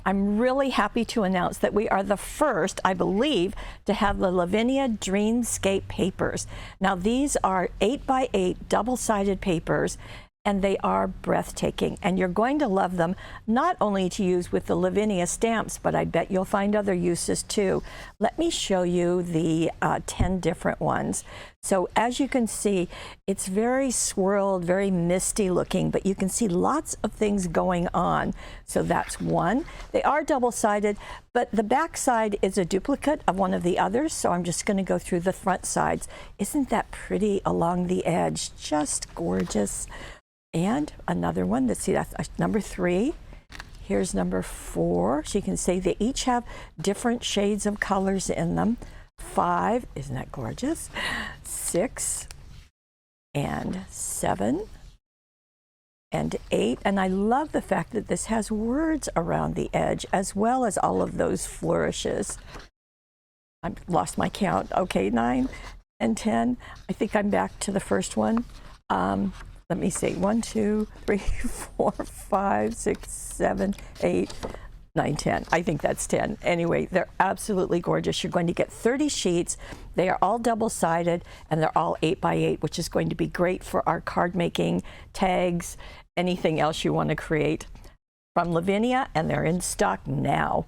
I'm really happy to announce that we are the first, I believe, to have the Lavinia Dreamscape papers. Now these are 8x8 double-sided papers, and they are breathtaking, and you're going to love them, not only to use with the Lavinia stamps, but I bet you'll find other uses too. Let me show you the 10 different ones. So as you can see, it's very swirled, very misty looking, but you can see lots of things going on. So that's one. They are double-sided, but the back side is a duplicate of one of the others, so I'm just going to go through the front sides. Isn't that pretty along the edge? Just gorgeous. And another one, let's see, that's number 3. Here's number 4. So you can see they each have different shades of colors in them. 5, isn't that gorgeous? 6 and 7 and 8. And I love the fact that this has words around the edge as well as all of those flourishes. I've lost my count. Okay, 9 and 10. I think I'm back to the first one. Let me see, 1, 2, 3, 4, 5, 6, 7, 8, 9, 10. I think that's 10. Anyway, they're absolutely gorgeous. You're going to get 30 sheets. They are all double-sided, and they're all 8x8, which is going to be great for our card making, tags, anything else you want to create from Lavinia, and they're in stock now.